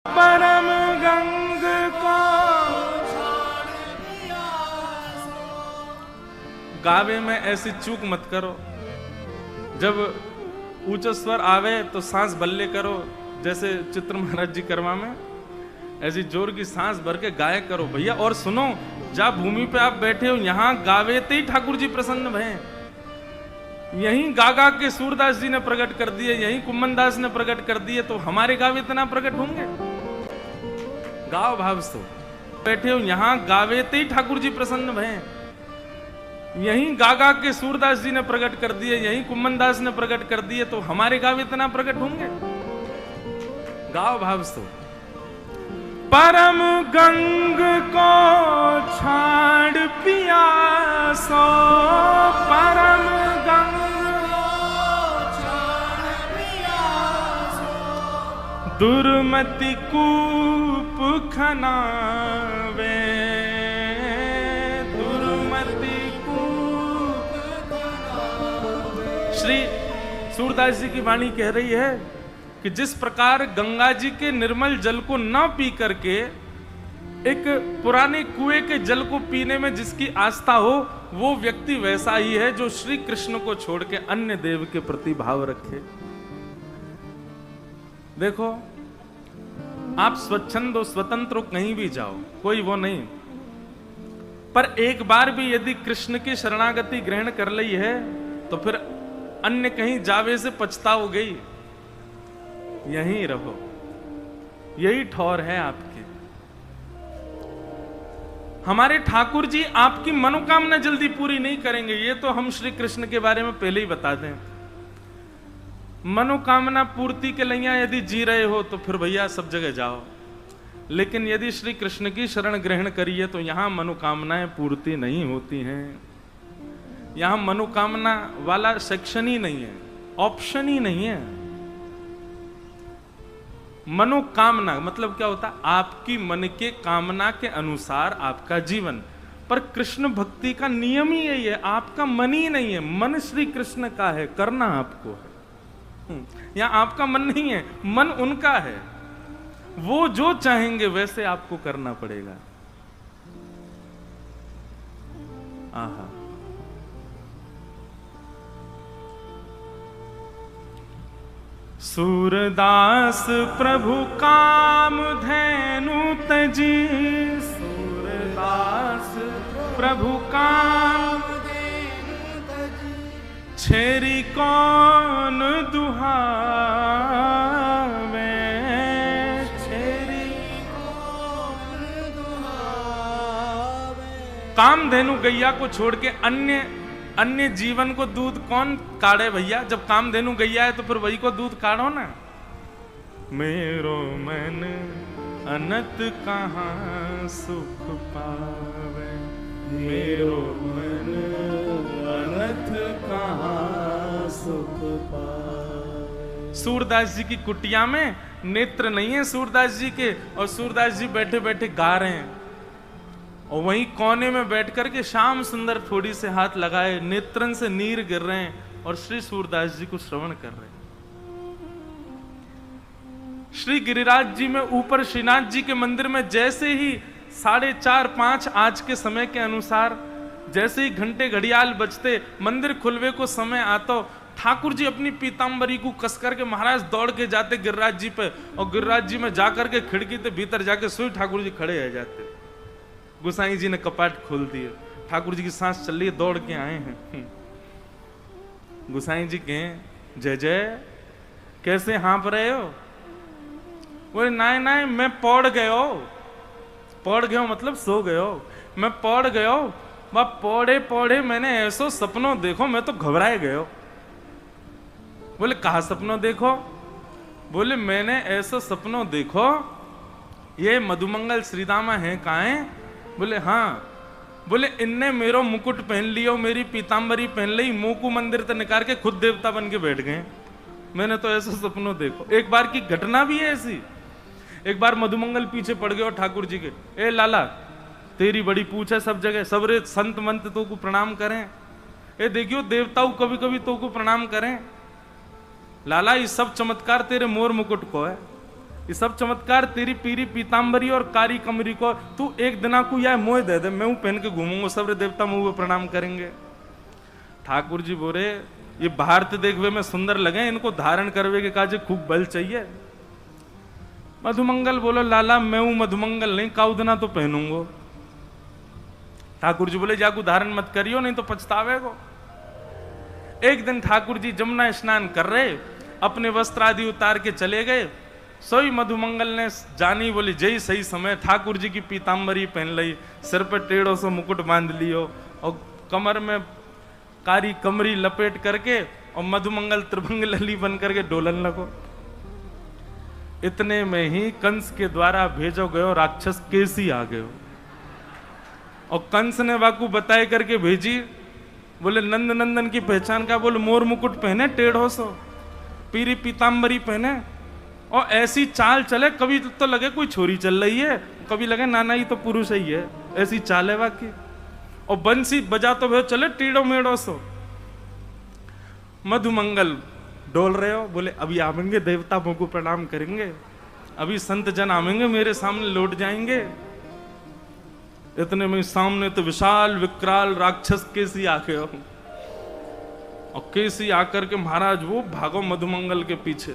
परम गंग को गावे में ऐसी चूक मत करो। जब ऊंचा स्वर आवे तो सांस बल्ले करो, जैसे चित्र महाराज जी कर्मा में ऐसी जोर की सांस भर के गाय करो भैया। और सुनो, जब भूमि पे आप बैठे हो यहां गावेते ही ठाकुर जी प्रसन्न भये। यहीं गागा के सूरदास जी ने प्रकट कर दिए, यहीं कुम्मन दास ने प्रकट कर दिए, तो हमारे गावे इतना प्रकट होंगे। गाओ भाव से बैठे हो यहां गावेते ही ठाकुर जी प्रसन्न भये। यहीं गागा के सूरदास जी ने प्रकट कर दिए, यहीं कुम्मन दास ने प्रकट कर दिए, तो हमारे गावे इतना प्रकट होंगे। गाओ भाव से परम गंग को छाड़ पियासो, परम गंग दुर्मति कूप खनावे, दुर्मति कूप खनावे। श्री सूरदास जी की वाणी कह रही है कि जिस प्रकार गंगा जी के निर्मल जल को न पी करके एक पुराने कुएं के जल को पीने में जिसकी आस्था हो, वो व्यक्ति वैसा ही है जो श्री कृष्ण को छोड़ के अन्य देव के प्रति भाव रखे। देखो, आप स्वच्छंद हो, स्वतंत्र हो, कहीं भी जाओ, कोई वो नहीं, पर एक बार भी यदि कृष्ण की शरणागति ग्रहण कर ली है तो फिर अन्य कहीं जावे से पछताओगे। यहीं रहो, यही ठौर है आपकी। हमारे ठाकुर जी आपकी मनोकामना जल्दी पूरी नहीं करेंगे, ये तो हम श्री कृष्ण के बारे में पहले ही बता दें। मनोकामना पूर्ति के लिए यदि जी रहे हो तो फिर भैया सब जगह जाओ, लेकिन यदि श्री कृष्ण की शरण ग्रहण करिए तो यहां मनोकामनाएं पूर्ति नहीं होती हैं। यहां मनोकामना वाला सेक्शन ही नहीं है, ऑप्शन ही नहीं है। मनोकामना मतलब क्या होता है? आपकी मन के कामना के अनुसार आपका जीवन। पर कृष्ण भक्ति का नियम ही यही है, आपका मन ही नहीं है, मन श्री कृष्ण का है, करना आपको है। यहां आपका मन नहीं है, मन उनका है। वो जो चाहेंगे वैसे आपको करना पड़ेगा। आहा, सूरदास प्रभु काम धैनु तजी, सूरदास प्रभु काम छेरी कौन दुहावे, छेरी कौन दुहावे। कामधेनु गैया को छोड़ के अन्य जीवन को दूध कौन काढ़े भैया? जब कामधेनु गैया है तो फिर वही को दूध काढ़ो ना। मेरो मन अनत कहाँ सुख पावे, मेरो मन अनत कहाँ सुख पावे। सूरदास जी की कुटिया में नेत्र नहीं है सूरदास जी के, और सूरदास जी बैठे बैठे गा रहे हैं, और वहीं कोने में बैठ करके श्याम सुंदर थोड़ी से हाथ लगाए, नेत्रन से नीर गिर रहे हैं और श्री सूरदास जी को श्रवण कर रहे हैं। श्री गिरिराज जी में ऊपर श्रीनाथ जी के मंदिर में जैसे ही 4:30-5 आज के समय के अनुसार जैसे ही घंटे घड़ियाल बजते, मंदिर खुलवे को समय आता, ठाकुर जी अपनी पीतांबरी को कस करके महाराज दौड़ के जाते गिरिराज जी पे, और गिरिराज जी में जाकर के खिड़की के भीतर जाके सोई ठाकुर जी खड़े रह जाते। गुसाई जी ने कपाट खोल दिए, ठाकुर जी की सांस चल रही है, दौड़ के आए हैं। गुसाई जी कहें, जय जय, कैसे हाँप रहे हो? बोले नहीं मैं पौड़ गयो। पौड़ गयो मतलब सो गयो। मैं पौड़ गयो, वह पौड़े पौड़े मैंने ऐसो सपनों देखो, मैं तो घबराए गयो। बोले कहा सपनों देखो? बोले मैंने ऐसो सपनों देखो, ये मधुमंगल श्रीदामा है कहाँ है? बोले हाँ। बोले इनने मेरो मुकुट पहन लियो, मेरी पीतांबरी पहन ली, मुंह को मंदिर से निकाल के खुद देवता बन के बैठ गए। मैंने तो ऐसा सपनों देखो। एक बार की घटना भी है ऐसी। एक बार मधुमंगल पीछे पड़ गए और ठाकुर जी के, ए लाला तेरी बड़ी पूछ है सब जगह, सबरे संत मंत तो को प्रणाम करें, ए देखियो देवताओं कभी कभी तो को प्रणाम करें। लाला ये सब चमत्कार तेरे मोर मुकुट को है, ये सब चमत्कार तेरी पीरी पीताम्बरी और कारी कमरी को तू एक दिना को यह मोह दे दे, मैं हूं पहन के घूमूंगा, सब देवता मुंह प्रणाम करेंगे। ठाकुर जी बोले ये भारत देखवे में सुंदर लगे, इनको धारण करवे के काजे खूब बल चाहिए। मधुमंगल बोलो लाला मैं हूं मधुमंगल नहीं, काउदना तो पहनूंगो। ठाकुर जी बोले जाकू धारण मत करियो नहीं तो पछतावेगो। एक दिन ठाकुर जी जमुना स्नान कर रहे, अपने वस्त्र आदि उतार के चले गए। सोई मधुमंगल ने जानी बोली जय सही समय, ठाकुर जी की पीताम्बरी पहन ली, सिर पर टेढ़ों से मुकुट बांध लियो और कमर में कारी कमरी लपेट करके और मधुमंगल त्रिभंग लली बन करके डोलन लगो। इतने में ही कंस के द्वारा भेजो गयो राक्षस केसी आ गयो और कंस ने वाकू बताए करके भेजी। बोले नंद नंदन की पहचान का, बोले मोर मुकुट पहने टेढ़ो सो, पीरी पीताम्बरी पहने और ऐसी चाल चले, कभी तो लगे कोई छोरी चल रही है, कभी लगे नाना ही तो पुरुष ही है, ऐसी चाल है वाकई। और बंसी बजा तो भे चले टीड़ो मेड़ो सो। मधुमंगल डोल रहे हो, बोले अभी आवेंगे देवता मुझको प्रणाम करेंगे, अभी संत जन आवेंगे मेरे सामने लौट जाएंगे। इतने में सामने तो विशाल विकराल राक्षस केसी आ गए और केसी आकर के महाराज वो भागो मधुमंगल के पीछे।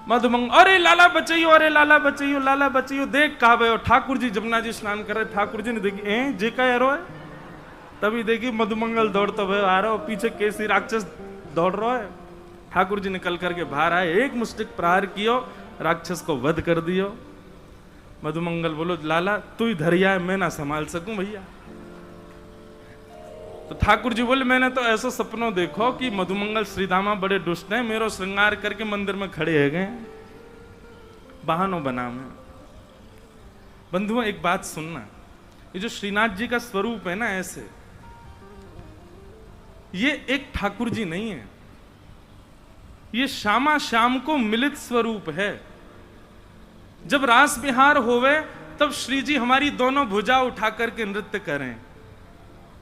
मधुमंगल अरे लाला बचाइयो, अरे लाला बचाइयो, लाला बचाइयो। देख कहा गए ठाकुर जी जमुना जी स्नान कर रहे, ठाकुर जी ने देखी जे का एरो है, तभी देखी मधुमंगल दौड़ता भय आ रहा हो, पीछे केसी राक्षस दौड़ रहा है। ठाकुर जी निकल करके बाहर आए, एक मुष्टिक प्रहार कियो, राक्षस को वध कर दियो। मधुमंगल बोलो लाला तू ही धरिया है, मैं ना संभाल सकूं भैया। तो ठाकुर जी बोले मैंने तो ऐसा सपनों देखो कि मधुमंगल श्रीधामा बड़े दुष्ट हैं, मेरो श्रृंगार करके मंदिर में खड़े है गए बहानों बना में। बंधुओं एक बात सुनना, ये जो श्रीनाथ जी का स्वरूप है ना ऐसे, ये एक ठाकुर जी नहीं है, ये श्यामा श्याम को मिलित स्वरूप है। जब रास विहार होवे तब श्री जी हमारी दोनों भुजा उठा करके नृत्य करें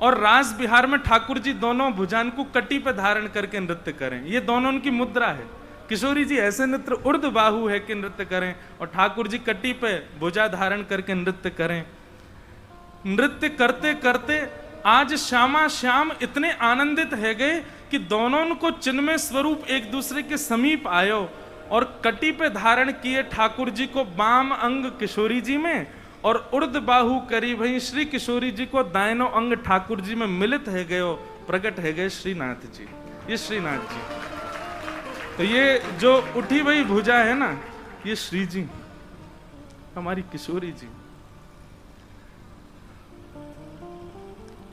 और रास विहार में ठाकुर जी दोनों भुजान को कटी पे धारण करके नृत्य करें, ये दोनों उनकी मुद्रा है। किशोरी जी ऐसे नृत्य उर्ध बाहु है कि नृत्य करें और ठाकुर जी कटी पे भुजा धारण करके नृत्य करें। नृत्य करते करते आज श्यामा श्याम इतने आनंदित है गए कि दोनों को चिन्मय स्वरूप एक दूसरे के समीप आयो और कटी पे धारण किए ठाकुर जी को बाम अंग किशोरी जी में और उर्द बाहु करी भई श्री किशोरी जी को दायनो अंग ठाकुर जी में मिलित है गयो, प्रकट है गए श्रीनाथ जी। ये श्रीनाथ जी, तो ये जो उठी हुई भुजा है ना, ये श्री जी हमारी किशोरी जी।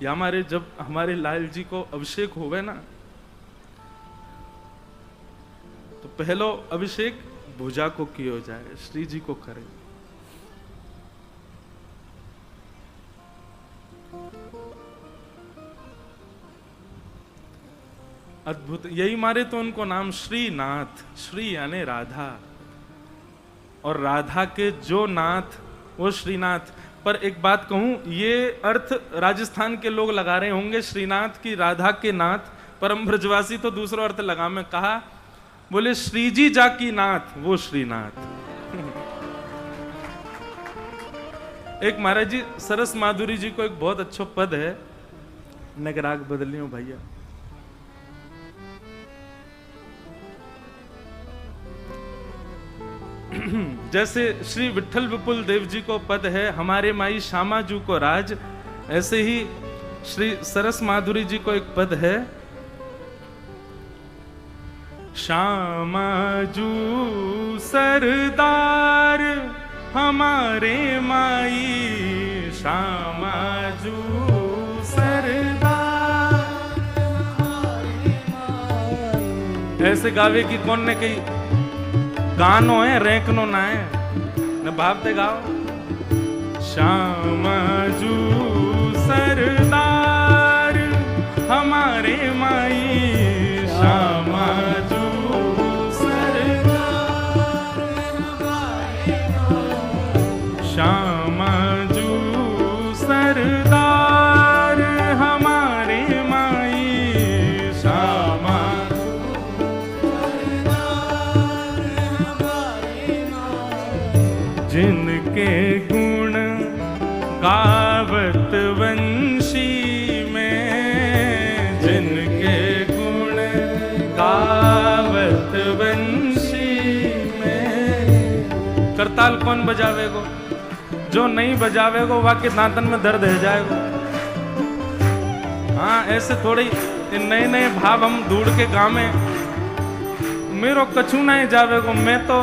या हमारे जब हमारे लाल जी को अभिषेक होवे ना, तो पहलो अभिषेक भुजा को किया जाए, श्री जी को करे। अद्भुत, यही मारे तो उनको नाम श्रीनाथ, श्री यानी राधा और राधा के जो नाथ वो श्रीनाथ। पर एक बात कहूं, ये अर्थ राजस्थान के लोग लगा रहे होंगे श्रीनाथ की राधा के नाथ, परम ब्रजवासी तो दूसरा अर्थ लगा में कहा, बोले श्री जी जाकी नाथ वो श्रीनाथ। एक महाराज जी सरस माधुरी जी को एक बहुत अच्छा पद है, नगराग बदलियो भैया। जैसे श्री विठल विपुल देव जी को पद है हमारे माई श्यामा जू को राज, ऐसे ही श्री सरस माधुरी जी को एक पद है श्यामा जू सरदार हमारे माई, श्यामा जू सरदार हमारे माई। ऐसे गावे की कौन ने कही, गानो है रैंकनो ना है न भावते गाओ। श्यामा जू सरदार हमारे माई, श्यामा जू श्यामा जू सरदार हमारे माई, श्यामा जिनके गुण गावत वंशी में, जिनके गुण गावत वंशी में। करताल कौन बजावेगो? जो नहीं बजावेगो वाके दांतन में दर्द है जाएगो। हाँ, ऐसे थोड़ी नए नए भाव हम ढूंढ के गावे। मेरो कछु नहीं जावेगो, मैं तो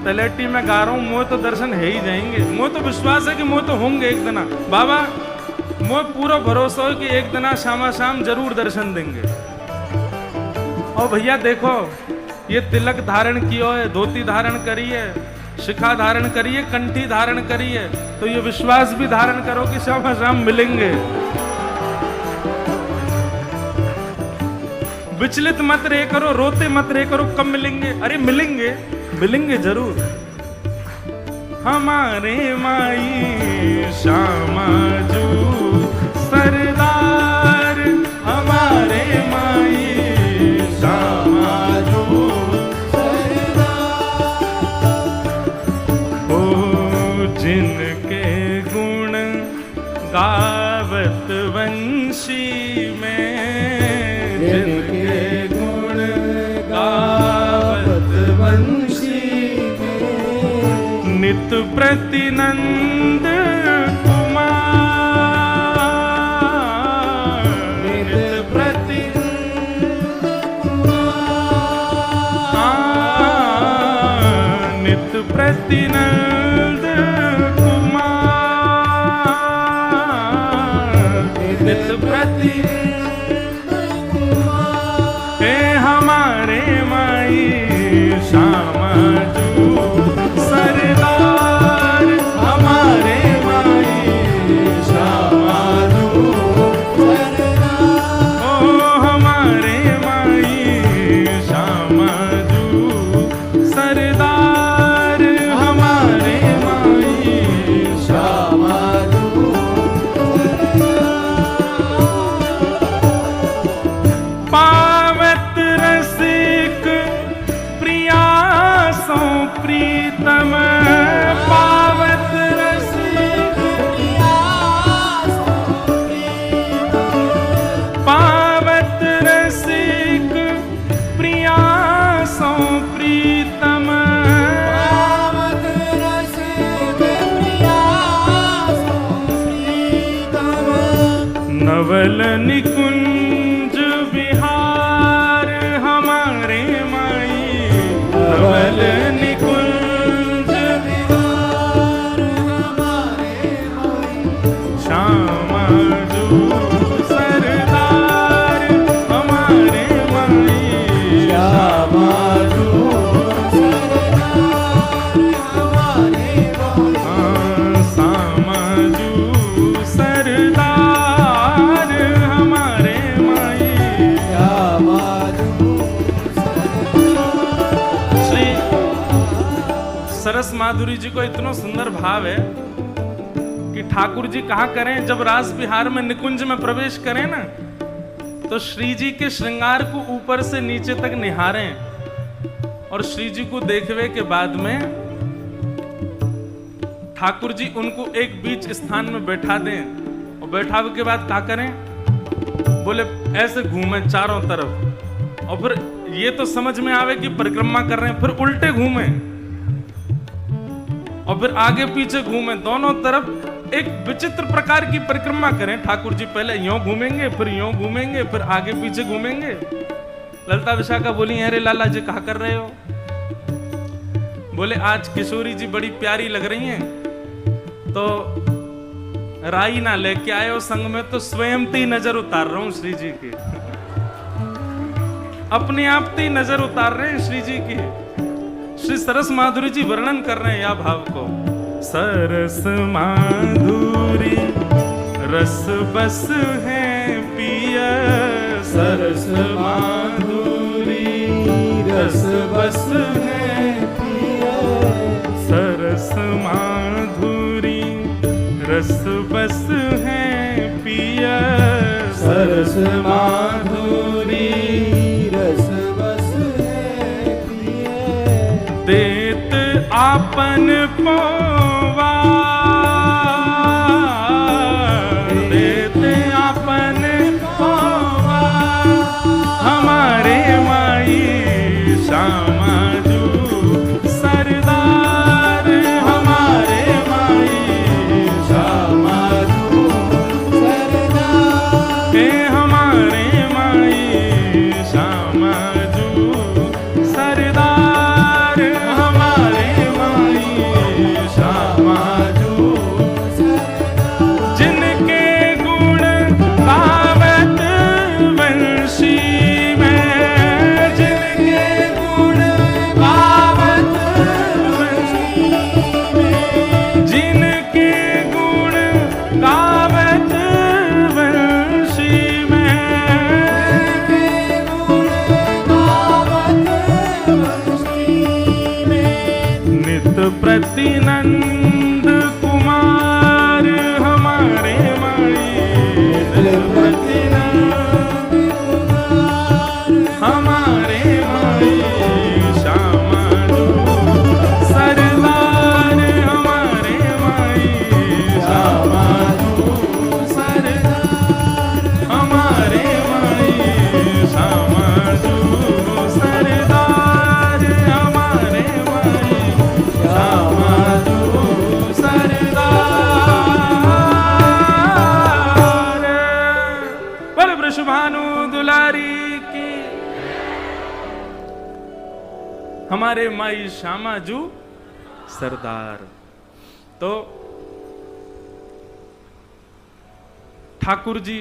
तलेटी में गा रहा हूँ, मोह तो दर्शन है ही जाएंगे। मोह तो विश्वास है कि मोह तो होंगे एक दिन। बाबा मोह पूरा भरोसा है कि एक दिन शामा शाम जरूर दर्शन देंगे। और भैया देखो, ये तिलक धारण कियो है, धोती धारण करी है, शिखा धारण करी है, कंठी धारण करी है, तो ये विश्वास भी धारण करो कि शामा शाम मिलेंगे। विचलित मत रहे करो, रोते मत रहे करो कब मिलेंगे। अरे मिलेंगे, मिलेंगे जरूर। हमारे माई श्यामा जू सरदार, हमारे माई श्यामा जू सरदार। ओ जिनके गुण गावत वंशी में, जिनके गुण गावत वंशी में। नित प्रतिनंद कुमार, नित प्रतिनंद कुमार, नित प्रतिनंद कुमार, नित प्रतिनंद हमारे माई श्यामा जू सरदार, हमारे माई श्यामा जू सरदार। ओ हमारे माई श्यामा जू सरदार, हमारे माई श्यामा जू। पावत रसिक प्रियासों प्रीतम, पावत रसिक प्रियासों प्रीतम, पावत रसिक प्रियासों प्रीतम, पावत रसिक प्रियासों प्रीतम। नवल निकुंज विहार, हमारे माई नवल निकुंज विहार, हमारे माई श्यामा जू सरदार, हमारे माई श्यामा जू सरदार, हमारे माई श्यामा जू सरदार, हमारे माई श्यामा जू। श्री सरस माधुरी जी को इतना सुंदर भाव है कि ठाकुर जी कहा करें, जब रास बिहार में निकुंज में प्रवेश करें ना, तो श्री जी के श्रृंगार को ऊपर से नीचे तक निहारें और श्री जी को देखने के बाद में ठाकुर जी उनको एक बीच स्थान में बैठा दें और बैठावे के बाद क्या करें, बोले ऐसे घूमे चारों तरफ और फिर ये तो समझ में आवे कि परिक्रमा कर रहे हैं, फिर उल्टे घूमे और फिर आगे पीछे घूमे, दोनों तरफ एक विचित्र प्रकार की परिक्रमा करें। ठाकुर जी पहले यूं घूमेंगे, फिर यूं घूमेंगे, फिर आगे पीछे घूमेंगे। ललिता विशाखा बोली, अरे लाला जी कहा कर रहे हो? बोले आज किशोरी जी बड़ी प्यारी लग रही हैं, तो राई ना लेके आए हो संग में, तो स्वयं ही नजर उतार रहा हूं श्री जी की, अपने आप ही नजर उतार रहे हैं श्री जी की। श्री सरस माधुरी जी वर्णन कर रहे हैं या भाव को। सरस माधुरी रस बस है पिया, सरस माधुरी रस बस है पिया, सरस माधुरी रस बस है पिया, सरस माधुरी रस बस है पिया। देत आपन पोवारे, हमारे माई श्यामाजू सरदार। तो ठाकुर जी